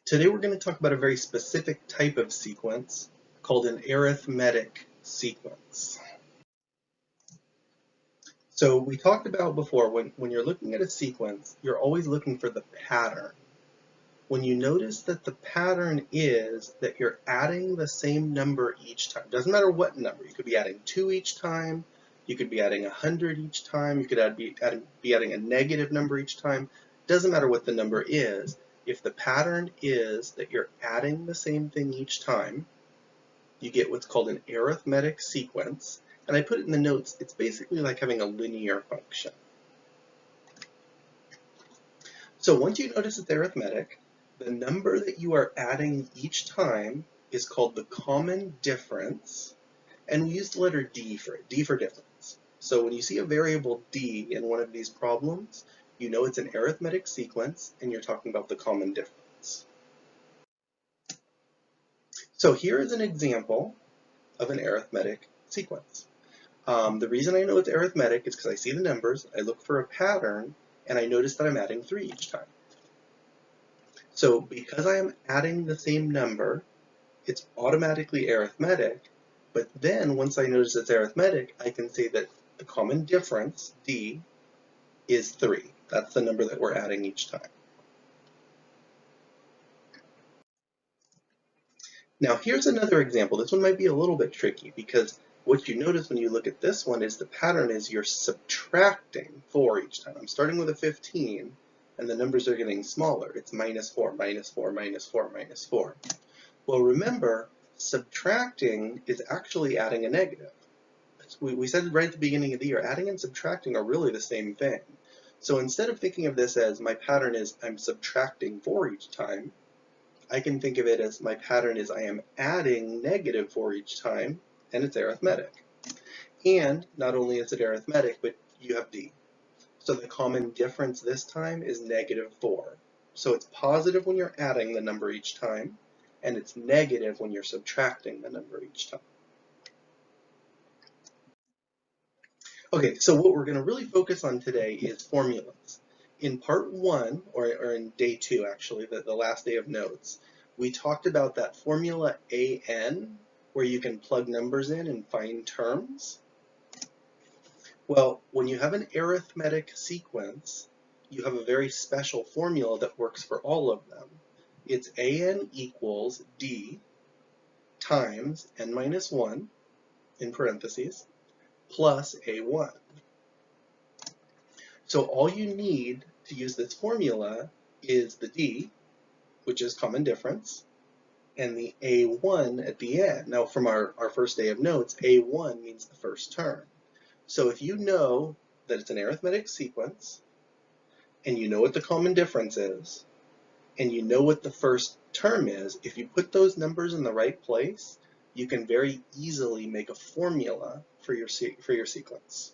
Today we're going to talk about a very specific type of sequence called an arithmetic sequence. So we talked about before, when you're looking at a sequence, you're always looking for the pattern. When you notice that the pattern is that you're adding the same number each time, doesn't matter what number, you could be adding 2 each time, you could be adding 100 each time, you could be adding a negative number each time, doesn't matter what the number is. If the pattern is that you're adding the same thing each time, you get what's called an arithmetic sequence. And I put it in the notes, it's basically like having a linear function. So once you notice it's arithmetic, the number that you are adding each time is called the common difference. And we use the letter D for it, D for difference. So when you see a variable D in one of these problems, you know it's an arithmetic sequence, and you're talking about the common difference. So here is an example of an arithmetic sequence. The reason I know it's arithmetic is because I see the numbers, I look for a pattern, and I notice that I'm adding 3 each time. So because I am adding the same number, it's automatically arithmetic, but then once I notice it's arithmetic, I can say that the common difference, D, is 3. That's the number that we're adding each time. Now here's another example. This one might be a little bit tricky because what you notice when you look at this one is the pattern is you're subtracting 4 each time. I'm starting with a 15 and the numbers are getting smaller. It's minus 4, minus 4, minus 4, minus 4. Well, remember, subtracting is actually adding a negative. We said right at the beginning of the year, adding and subtracting are really the same thing. So instead of thinking of this as my pattern is I'm subtracting 4 each time, I can think of it as my pattern is I am adding negative 4 each time, and it's arithmetic. And not only is it arithmetic, but you have D. So the common difference this time is negative 4. So it's positive when you're adding the number each time, and it's negative when you're subtracting the number each time. Okay, so what we're going to really focus on today is formulas. In part 1, or in day 2 actually, the last day of notes, we talked about that formula AN, where you can plug numbers in and find terms. Well, when you have an arithmetic sequence, you have a very special formula that works for all of them. It's AN equals D times n minus 1, in parentheses, plus A1. So all you need to use this formula is the D, which is common difference, and the A1 at the end. Now from our first day of notes, A1 means the first term. So if you know that it's an arithmetic sequence, and you know what the common difference is, and you know what the first term is, if you put those numbers in the right place, you can very easily make a formula for your sequence.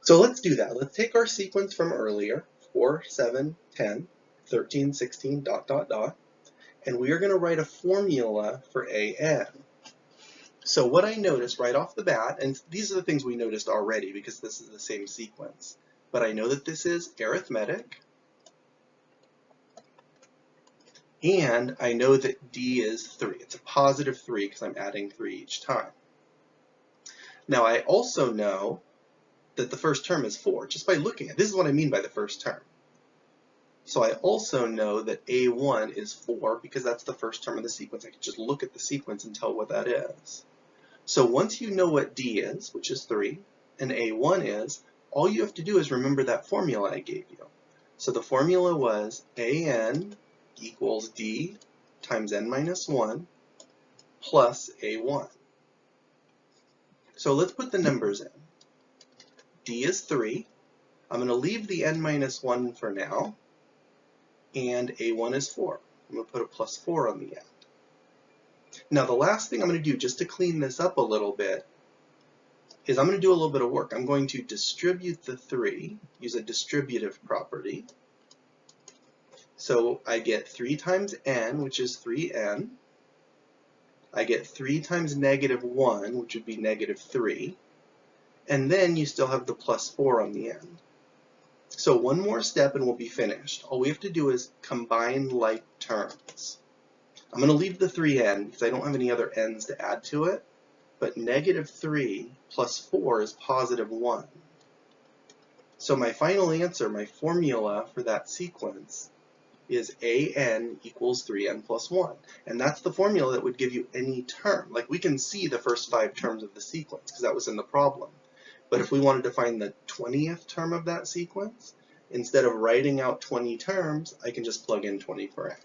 So let's do that. Let's take our sequence from earlier, 4, 7, 10, 13, 16, ... and we are going to write a formula for AN. So what I noticed right off the bat, and these are the things we noticed already because this is the same sequence, but I know that this is arithmetic, and I know that D is 3. It's a positive 3 because I'm adding 3 each time. Now I also know that the first term is 4, just by looking at it. This is what I mean by the first term. So I also know that A1 is 4 because that's the first term of the sequence. I can just look at the sequence and tell what that is. So once you know what D is, which is 3, and A1 is, all you have to do is remember that formula I gave you. So the formula was AN equals D times n minus 1 plus A1. So let's put the numbers in. D is 3. I'm going to leave the n minus 1 for now, and A1 is 4. I'm going to put a plus 4 on the end. Now the last thing I'm going to do, just to clean this up a little bit, is I'm going to do a little bit of work. I'm going to distribute the 3, use a distributive property. So I get 3 times n, which is 3n. I get 3 times negative 1, which would be negative 3. And then you still have the plus 4 on the end. So one more step and we'll be finished. All we have to do is combine like terms. I'm going to leave the 3n because I don't have any other n's to add to it, but -3 plus 4 is +1. So my final answer, my formula for that sequence, is an equals 3n plus 1. And that's the formula that would give you any term. Like we can see the first 5 terms of the sequence because that was in the problem. But if we wanted to find the 20th term of that sequence, instead of writing out 20 terms, I can just plug in 20 for n.